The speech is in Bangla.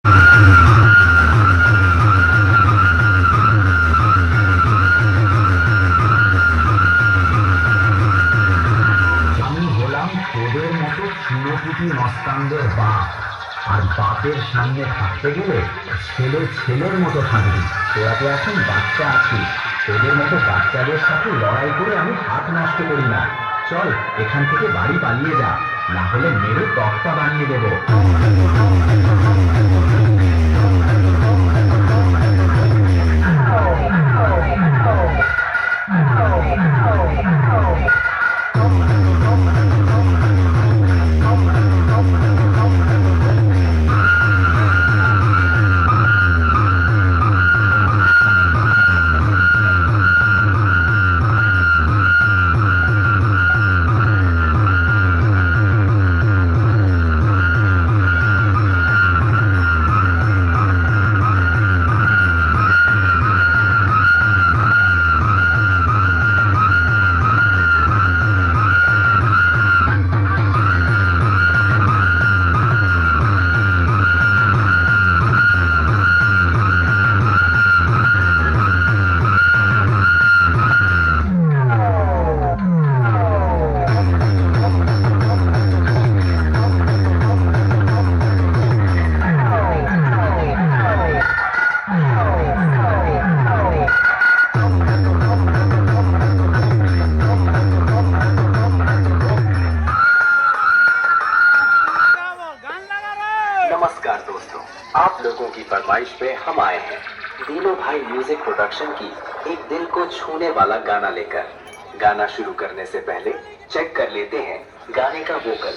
আমি হলাম তোদের মতো চুনোপুটি মস্তানদের বাপ, আর বাপের সামনে থাকতে গেলে ছেলে ছেলের মতো থাকবি। তোরা তো এখন বাচ্চা আছিস, তোদের মতো বাচ্চাদের সাথে লড়াই করে আমি হাত নষ্ট করি না। চল এখান থেকে বাড়ি পালিয়ে যা, না হলে মেরে তক্তা বানিয়ে দেবো। नमस्कार दोस्तों, आप लोगों की फरमाइश पे हम आए हैं दीनू भाई म्यूजिक प्रोडक्शन की एक दिल को छूने वाला गाना लेकर। गाना शुरू करने से पहले चेक कर लेते हैं गाने का वोकल।